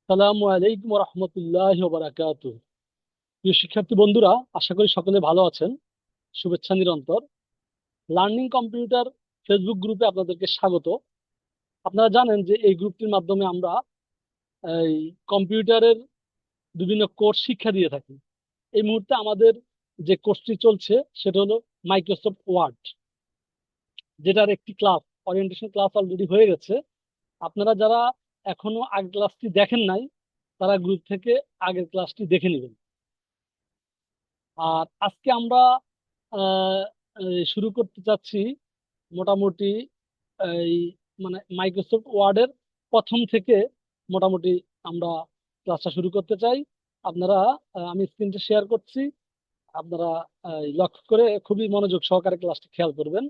সালামু আলাইকুম রহমতুল্লাহ বারাকাতু। প্রিয় শিক্ষার্থী বন্ধুরা, আশা করি সকলে ভালো আছেন। শুভেচ্ছা নিরন্তর। লার্নিং কম্পিউটার ফেসবুক গ্রুপে আপনাদেরকে স্বাগত। আপনারা জানেন যে এই গ্রুপটির মাধ্যমে আমরা এই কম্পিউটারের বিভিন্ন কোর্স শিক্ষা দিয়ে থাকি। এই মুহূর্তে আমাদের যে কোর্সটি চলছে সেটা হলো মাইক্রোসফট ওয়ার্ড, যেটার একটি ক্লাস, ওরিয়েন্টেশন ক্লাস অলরেডি হয়ে গেছে। আপনারা যারা এখনো আগের ক্লাসটি দেখেন নাই, তারা গ্রুপ থেকে আগের ক্লাসটি দেখে নেবেন। আর আজকে আমরা আহ, শুরু করতে চাচ্ছি মোটামুটি এই মানে মাইক্রোসফট ওয়ার্ডের প্রথম থেকে মোটামুটি আমরা ক্লাসটা শুরু করতে চাই। আপনারা আমি স্ক্রিনটা শেয়ার করছি। আপনারা লক্ষ্য করে খুবই মনোযোগ সহকারে ক্লাসটা খেয়াল করবেন।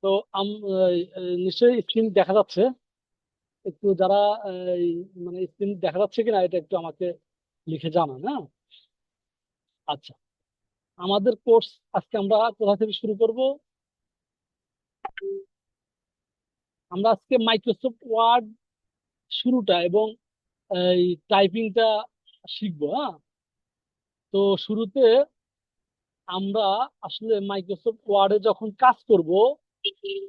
তো নিশ্চয়ই স্ক্রিন দেখা যাচ্ছে। একটু যারা এই, মানে স্ক্রিন দেখা যাচ্ছে কিনা এটা একটু আমাকে লিখে জানান, হ্যাঁ? আচ্ছা, আমাদের কোর্স আজকে আমরা কোথা থেকে শুরু করব? আমরা আজকে মাইক্রোসফট ওয়ার্ড শুরুটা এবং এই টাইপিংটা শিখবো, হ্যাঁ? তো শুরুতে আমরা আসলে মাইক্রোসফট ওয়ার্ডে যখন কাজ করব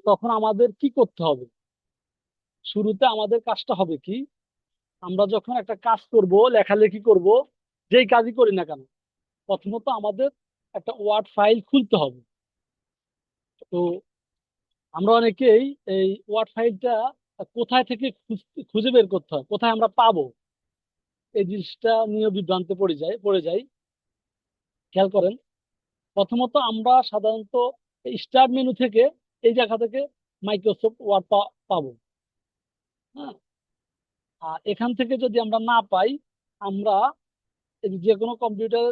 তখন আমাদের কি করতে হবে? শুরুতে আমাদের কাজটা হবে কি? আমরা যখন একটা কাজ করব, লেখালেখি করব, যেই কাজই করি না কেন, প্রথমত আমাদের একটা ওয়ার্ড ফাইল খুলতে হবে। তো আমরা অনেকেই এই ওয়ার্ড ফাইলটা কোথায় থেকে খুঁজে বের করতে হয়, কোথায় আমরা পাবো, এই জিনিসটা নিয়ে বিভ্রান্তে পড়ে যাই। খেয়াল করেন, প্রথমত আমরা সাধারণত স্টার্ট মেনু থেকে, এই জায়গা থেকে মাইক্রোসফট ওয়ার্ড পাবো, হ্যাঁ? আর এখান থেকে যদি আমরা না পাই, আমরা এই যে কোনো কম্পিউটার,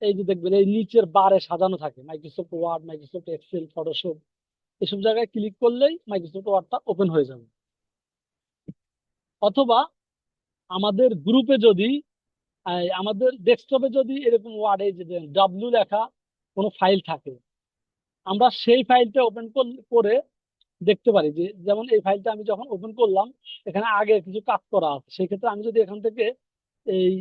এই যে দেখবেন এই নিচের বারে সাজানো থাকে Microsoft Word, Microsoft Excel, Photoshop, এসব জায়গায় ক্লিক করলেই মাইক্রোসফট ওয়ার্ডটা ওপেন হয়ে যাবে। অথবা আমাদের গ্রুপে যদি আমাদের ডেস্কটপে যদি এরকম ওয়ার্ডে যে ডাব্লিউ লেখা কোনো ফাইল থাকে, আমরা সেই ফাইলটা ওপেন করে দেখতে পারি যে, যেমন এই ফাইলটা আমি যখন ওপেন করলাম, এখানে আগে কিছু কাজ করা আছে। সেই ক্ষেত্রে আমি যদি এখান থেকে এই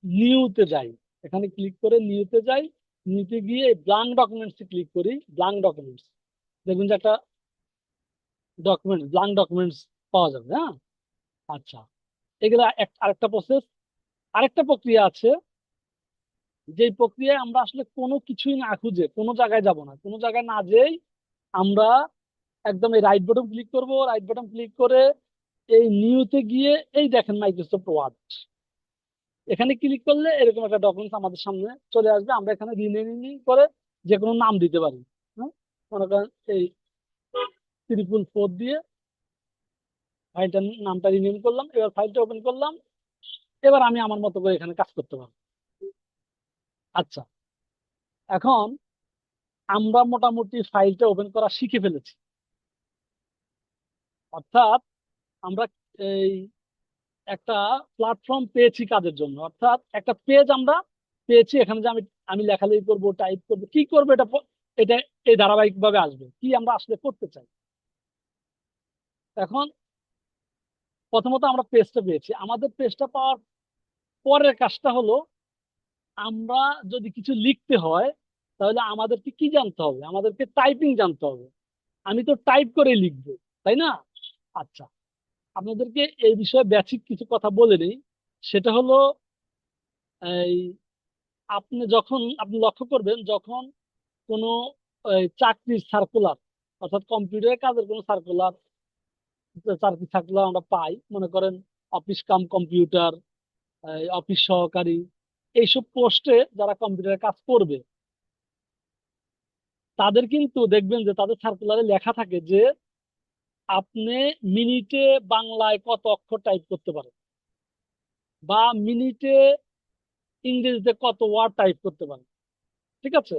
নিউতে যাই, এখানে ক্লিক করে নিউতে যাই, নিউতে গিয়ে ব্লাঙ্ক ডকুমেন্টস ক্লিক করি, ব্লাঙ্ক ডকুমেন্টস, দেখবেন যে একটা ডকুমেন্ট, ব্লাঙ্ক ডকুমেন্টস পাওয়া যাবে, হ্যাঁ? আচ্ছা, এগুলা আরেকটা প্রসেস। আরেকটা প্রক্রিয়া আছে, যে প্রক্রিয়ায় আমরা আসলে কোনো কিছুই না খুঁজে কোনো জায়গায় যাব না, কোনো জায়গায় না যেই আমরা একদম এই রাইট বাটন ক্লিক করব, রাইট বাটন ক্লিক করে এই নিউতে গিয়ে এই দেখেন মাইক্রোসফট ওয়ার্ড, এখানে ক্লিক করলে এরকম একটা ডকুমেন্টস আমাদের সামনে চলে আসবে। আমরা এখানে রিনেমিং করে যে কোনো নাম দিতে পারি, হ্যাঁ? মনে করেন এই 444 দিয়ে ফাইলটার নামটা রিনেম করলাম, এবার ফাইলটা ওপেন করলাম। এবার আমি আমার মতো করে এখানে কাজ করতে পারবো। আচ্ছা, এখন আমরা মোটামুটি ফাইলটা ওপেন করা শিখে ফেলেছি। অর্থাৎ আমরা এই একটা প্ল্যাটফর্ম পেয়েছি কাজের জন্য, অর্থাৎ একটা পেজ আমরা পেয়েছি। এখানে যে আমি আমি লেখালেখি করবো, টাইপ করবো, কি করবো, এটা এই ধারাবাহিক ভাবে আসবে কি আমরা আসলে করতে চাই। এখন প্রথমত আমরা পেজটা পেয়েছি, আমাদের পেজটা পাওয়ার পরের কাজটা হলো, আমরা যদি কিছু লিখতে হয় তাহলে আমাদেরকে কি জানতে হবে? আমাদেরকে টাইপিং জানতে হবে। আমি তো টাইপ করে লিখবো, তাই না? আচ্ছা, আপনাদেরকে এই বিষয়ে বেসিক কিছু কথা বলে নিই। সেটা হলো এই, আপনি লক্ষ্য করবেন, যখন কোনো চাকরির সার্কুলার, অর্থাৎ কম্পিউটারের কাজের কোনো সার্কুলার, চাকরির সার্কুলার আমরা পাই, মনে করেন অফিস কাম কম্পিউটার, অফিস সহকারী, এইসব পোস্টে যারা কম্পিউটারে কাজ করবে, তাদের কিন্তু দেখবেন যে তাদের সার্কুলারে লেখা থাকে যে আপনি মিনিটে বাংলায় কত অক্ষর টাইপ করতে পারেন, বা মিনিটে ইংরেজিতে কত ওয়ার্ড টাইপ করতে পারেন। ঠিক আছে?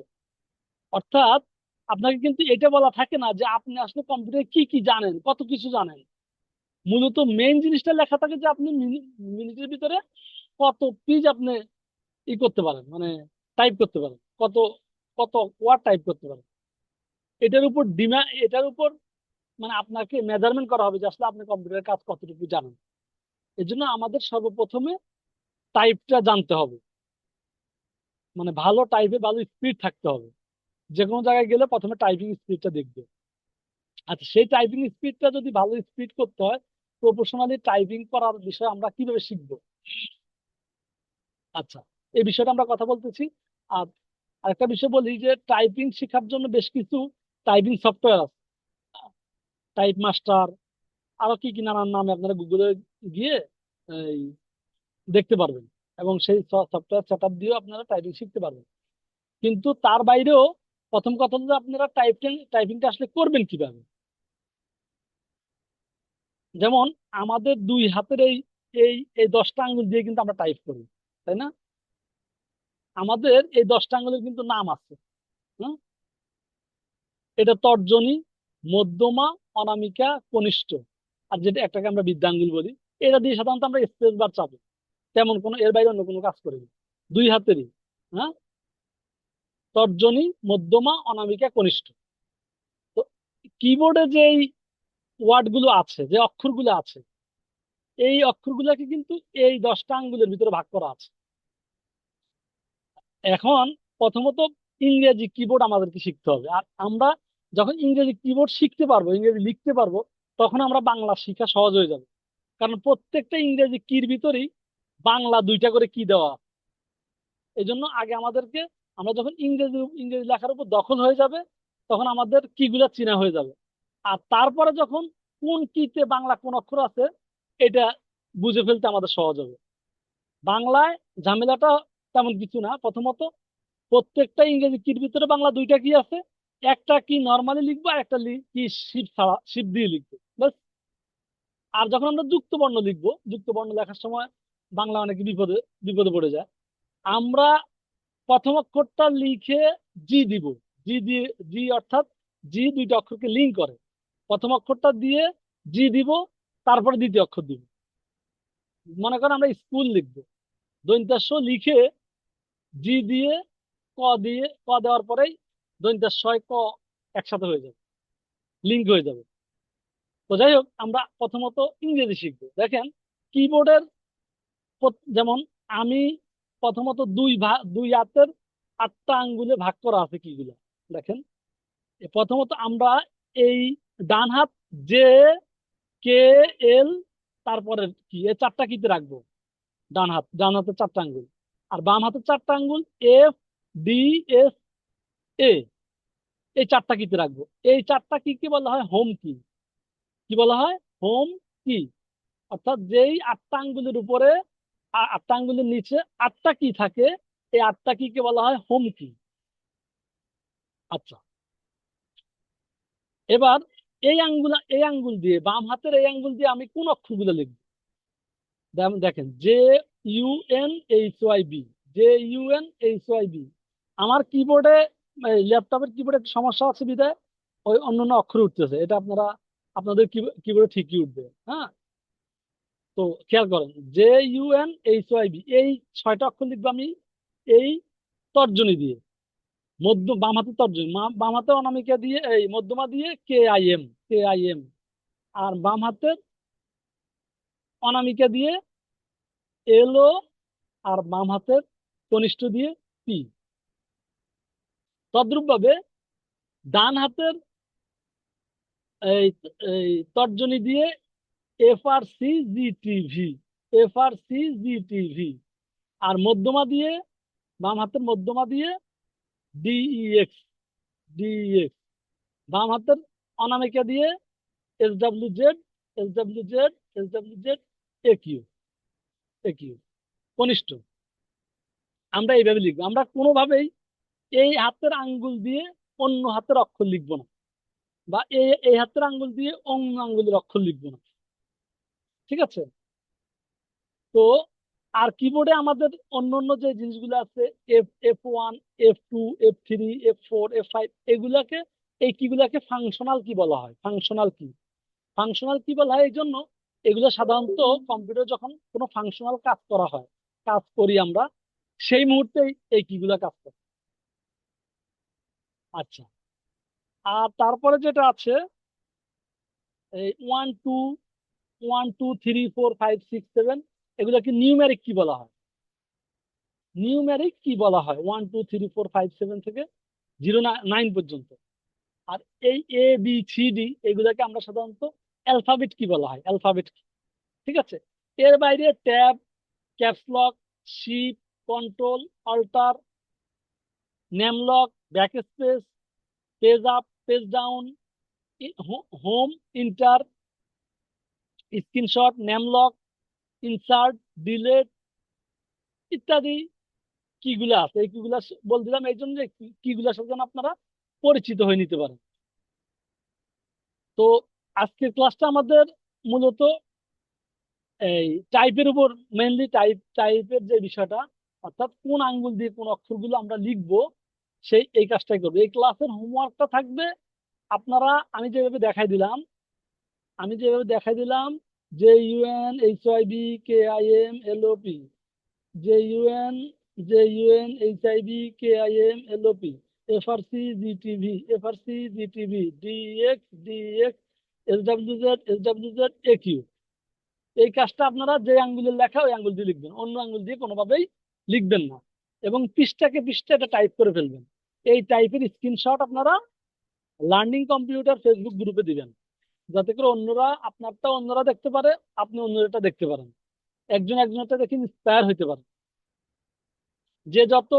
অর্থাৎ আপনাকে কিন্তু এটা বলা থাকে না যে আপনি আসলে কম্পিউটারে কি কি জানেন, কত কিছু জানেন। মূলত মেইন জিনিসটা লেখা থাকে যে আপনি মিনিটের ভিতরে কত পেজ আপনি করতে পারেন, মানে টাইপ করতে পারেন, কত কত ওয়ার্ড টাইপ করতে পারেন। এটার উপর মানে আপনাকে মেজারমেন্ট করা হবে যে আসলে আপনি কম্পিউটারের কাজ কতটুকু জানেন। এই জন্য আমাদের সর্বপ্রথমে টাইপটা জানতে হবে, মানে ভালো টাইপে ভালো স্পিড থাকতে হবে। যে কোনো জায়গায় গেলে প্রথমে টাইপিং স্পিডটা দেখবে। আচ্ছা, সেই টাইপিং স্পিডটা যদি ভালো স্পিড করতে হয়, প্রফেশনালি টাইপিং করার বিষয়ে আমরা কিভাবে শিখবো? আচ্ছা, এই বিষয়টা আমরা কথা বলতেছি। আর আরেকটা বিষয় বলি যে টাইপিং শেখার জন্য বেশ কিছু টাইপিং সফটওয়্যার আছে, টাইপ মাস্টার, আরো কি কি নানান নামে আপনারা গুগলে গিয়ে এই দেখতে পারবেন, এবং সেই সফটওয়্যার সেট আপ দিয়েও আপনারা টাইপিং শিখতে পারবেন। কিন্তু তার বাইরেও প্রথম কথা হলো যে আপনারা টাইপিংটা আসলে করবেন কিভাবে। যেমন আমাদের দুই হাতের এই এই এই 10টা আঙ্গুল দিয়ে কিন্তু আমরা টাইপ করি, তাই না? আমাদের এই 10টা আঙ্গুলের কিন্তু নাম আছে। হ্যাঁ, এটা তর্জনী, মধ্যমা, অনামিকা, কনিষ্ঠ, আর যেটা একটাকে আমরা বৃদ্ধাঙ্গুল বলি। এটা দিয়ে সাধারণত আমরা স্পেস বার চাপি, তেমন কোনো এর বাইরে অন্য কোনো কাজ করি না, দুই হাতেরই। হ্যাঁ, তর্জনী, মধ্যমা, অনামিকা, কনিষ্ঠ। তো কিবোর্ডে যে ওয়ার্ড গুলো আছে, যে অক্ষরগুলো আছে, এই অক্ষরগুলোকে কিন্তু এই 10টা আঙ্গুলের ভিতরে ভাগ করা আছে। এখন প্রথমত ইংরেজি কিবোর্ড আমাদেরকে শিখতে হবে। আর আমরা যখন ইংরেজি কিবোর্ড শিখতে পারবো, ইংরেজি লিখতে পারবো, তখন আমরা বাংলা শিখা সহজ হয়ে যাবে। কারণ প্রত্যেকটা ইংরেজি কির ভিতরেই বাংলা 2টা করে কি দেওয়া আছে। এই জন্য আগে আমাদেরকে, আমরা যখন ইংরেজি ইংরেজি লেখার উপর দখল হয়ে যাবে, তখন আমাদের কিগুলা চেনা হয়ে যাবে। আর তারপরে যখন কোন কিতে বাংলা কোন অক্ষর আছে, এটা বুঝে ফেলতে আমাদের সহজ হবে। বাংলায় ঝামেলাটা তেমন কিছু না। প্রথমত প্রত্যেকটা ইংরেজি কির ভিতরে বাংলা 2টা কি আছে, একটা কি নর্মালি লিখবো, আর একটা কি শিপ ছাড়া শিপ দিয়ে লিখবো, ব্যাস। আর যখন আমরা যুক্ত বর্ণ লিখবো, যুক্ত বর্ণ লেখার সময় বাংলা অনেক বিপদে বিপদে পড়ে যায়। আমরা প্রথম অক্ষরটা লিখে জি দিব, জি দিয়ে, জি অর্থাৎ জি 2টা অক্ষরকে লিঙ্ক করে। প্রথম অক্ষরটা দিয়ে জি দিব, তারপরে দ্বিতীয় অক্ষর দিব। মনে করেন আমরা স্কুল লিখবো, দন্তাস্ব লিখে জি দিয়ে ক দেওয়ার পরেই দন্তাস্বয় ক একসাথে হয়ে যাবে, লিঙ্ক হয়ে যাবে। তো যাই হোক, আমরা প্রথমত ইংরেজি শিখবো। দেখেন কিবোর্ডের যেমন আমি প্রথমত দুই হাতের 8টা আঙ্গুলে ভাগ করা আছে কিগুলা। দেখেন, প্রথমত আমরা এই ডান হাত জে, কে, এল, তারপরে কি, এই 4টা কিতে রাখবো। ডান হাতের 4টা আঙ্গুল। আর বাম হাতের 4টা আঙ্গুল এফ, ডি, এস, এ, এই 4টা কিতে রাখবো। এই 4টা কি কি বলা হয়? হোম কি। কি বলা হয়? হোম কি। অর্থাৎ যেই 8টা আঙ্গুলের উপরে 8টা আঙ্গুলের নিচে 8টা কি থাকে, এই 8টা কি কে বলা হয়? হোম কি। আচ্ছা, এবার এই আঙ্গুল দিয়ে, বাম হাতের এই আঙ্গুল দিয়ে আমি কোন অক্ষরগুলো লিখবো? দেখেন, J U N H Y B, J U N H Y B. আমার কিবোর্ডে, ল্যাপটপের কিবোর্ডে একটা সমস্যা আছে বিধায় ওই অন্যান্য অক্ষর উঠতেছে। এটা আপনারা আপনাদের কিবোর্ডে ঠিকই উঠবে। হ্যাঁ, তো খেয়াল করেন, J U N H Y B, এই 6টা অক্ষর লিখবো আমি এই তর্জনী দিয়ে। বাম হাতের তর্জনী, বাম হাতের অনামিকা দিয়ে, এই মধ্যমা দিয়ে কে আই এম। আর বাম হাতের অনামিকা দিয়ে এলও, আর বাম হাতের কনিষ্ঠ দিয়ে পি। তদ্রূপ ভাবে ডান হাতের এই এই তর্জনী দিয়ে এফ আর সি জি T V, F R C জি টি ভি। আর মধ্যমা দিয়ে, বাম হাতের মধ্যমা দিয়ে ডিইএক্স, ডিইএক্স। বাম হাতের অনামিকা দিয়ে S W Z, S W Z A Q. কনিষ্ঠ। আমরা এইভাবে লিখবো। আমরা কোনোভাবেই এই হাতের আঙ্গুল দিয়ে অন্য হাতের অক্ষর লিখবো না, বা এই হাতের আঙ্গুল দিয়ে অন্য আঙ্গুলের অক্ষর লিখবো না। ঠিক আছে? তো আর কিবোর্ডে আমাদের অন্য অন্য যে জিনিসগুলো আছে, F 1, F2, F3, F4, F5, এই কিগুলাকে ফাংশনাল কি বলা হয়। ফাংশনাল কি বলা হয় এই জন্য এগুলো সাধারণত কম্পিউটার যখন কোনো ফাংশনাল কাজ করা হয়, কাজ করি আমরা, সেই মুহূর্তে এই কিগুলা কাজ করে। আচ্ছা, আর তারপরে যেটা আছে, এই 1 2 1 2 3 4 5 6 7, এগুলোকে নিউমেরিক কি বলা হয়? নিউমেরিক কি বলা হয় 1 2 3 4 5 7 থেকে 0 9 পর্যন্ত। আর এই ABCD এগুলোকে আমরা সাধারণত অ্যালফাবেট কি বলা হয়? অ্যালফাবেট। ঠিক আছে। এর বাইরে tab, caps lock, shift, control, alter, num lock, backspace, page up, page down, home, enter, screenshot, num lock, insert, delete ইত্যাদি কিগুলো আছে। এই কিগুলা বল দিলাম এই জন্য যে কিগুলার সাথে যেন আপনারা পরিচিত হয়ে নিতে পারেন। তো আজকের ক্লাসটা আমাদের মূলত এই টাইপের উপর, মেইনলি টাইপের যে বিষয়টা, অর্থাৎ কোন আঙ্গুল দিয়ে কোন অক্ষরগুলো আমরা লিখবো, সেই এই কাজটাই করবো। এই ক্লাসের হোমওয়ার্কটা থাকবে আপনারা, আমি যেভাবে দেখাই দিলাম, JUNHIBKIMLOP, JUNHIBKIMLOP, FRC GTV, DX, SWZ, এই কাজটা আপনারা যে আঙ্গুলের লেখা ওই আঙ্গুল দিয়ে লিখবেন, অন্য আঙ্গুল দিয়ে কোনোভাবেই লিখবেন না। এবং পৃষ্ঠাকে পৃষ্ঠা এটা টাইপ করে ফেলবেন। এই টাইপের স্ক্রিনশট আপনারা লার্নিং কম্পিউটার ফেসবুক গ্রুপে দিবেন, যাতে করে অন্যরা আপনারটা অন্যরা দেখতে পারে, আপনি অন্যটা দেখতে পারেন, একজন একজনটা দেখে ইন্সপায়ার হইতে পারে। যে যত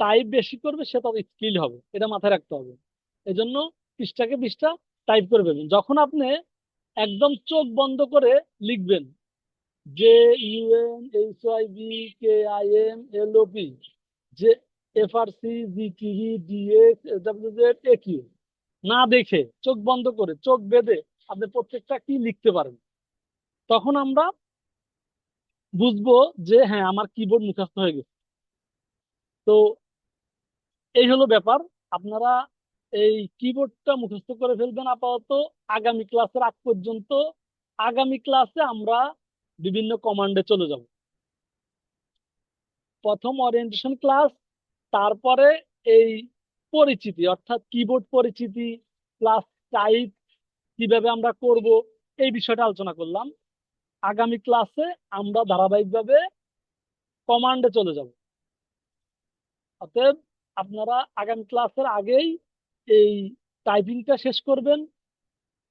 টাইপ বেশি করবে সে তত স্কিল হবে, এটা মাথায় রাখতে হবে। এই জন্য পৃষ্ঠাকে পৃষ্ঠা টাইপ করে ফেলবেন। যখন আপনি একদম চোখ বন্ধ করে লিখবেন, JUNHIBKIMLOP, যে FRC GTV, DX, SWZ, AQ, না দেখে চোখ বন্ধ করে চোখ বেঁধে আপনি প্রত্যেকটা কি লিখতে পারেন, তখন আমরা বুঝবো যে হ্যাঁ আমার কিবোর্ড মুখস্থ হয়ে গেছে। তো এই হলো ব্যাপার। আপনারা এই কিবোর্ডটা মুখস্থ করে ফেলবেন আপাতত আগামী ক্লাসের আগ পর্যন্ত। আগামী ক্লাসে আমরা বিভিন্ন কমান্ডে চলে যাব। প্রথম ওরিয়েন্টেশন ক্লাস, তারপরে এই পরিচিতি অর্থাৎ কিবোর্ড পরিচিতি প্লাস টাইপ কিভাবে আমরা করব, এই বিষয়টা আলোচনা করলাম। আগামী ক্লাসে আমরা ধারাবাহিকভাবে কমান্ডে চলে যাব। অতএব আপনারা আগামী ক্লাসের আগেই এই টাইপিংটা শেষ করবেন।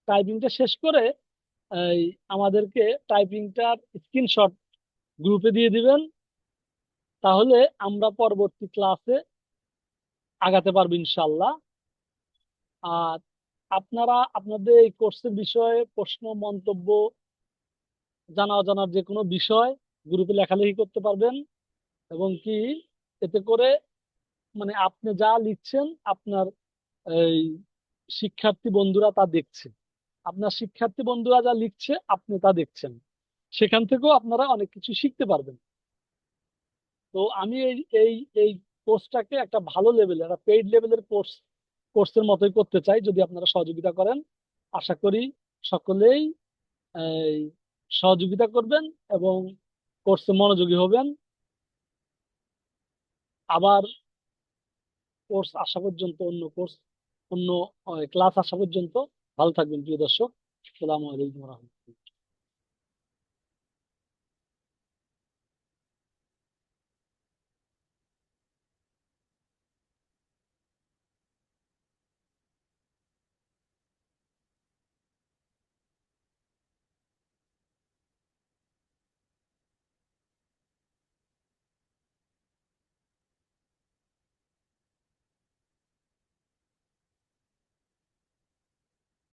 টাইপিংটা শেষ করে এই আমাদেরকে টাইপিংটার স্ক্রিনশট গ্রুপে দিয়ে দিবেন, তাহলে আমরা পরবর্তী ক্লাসে আগাতে পারবো ইনশাল্লাহ। আর আপনারা আপনাদের এই কোর্সের বিষয়ে প্রশ্ন, মন্তব্য, জানা অজানার যে কোনো বিষয় গ্রুপে লেখালেখি করতে পারবেন। এবং কি এতে করে মানে আপনি যা লিখছেন আপনার এই শিক্ষার্থী বন্ধুরা তা দেখছে, আপনার শিক্ষার্থী বন্ধুরা যা লিখছে আপনি তা দেখছেন, সেখান থেকেও আপনারা অনেক কিছু শিখতে পারবেন। তো আমি এই এই এই কোর্সটাকে একটা ভালো লেভেলের, একটা পেইড লেভেলের কোর্সের মতোই করতে চাই। যদি আপনারা সহযোগিতা করেন, আশা করি সকলেই এই সহযোগিতা করবেন এবং কোর্সে মনোযোগী হবেন। আবার কোর্স আসা পর্যন্ত, অন্য ক্লাস আসা পর্যন্ত ভালো থাকবেন প্রিয় দর্শক। আসসালামু আলাইকুম।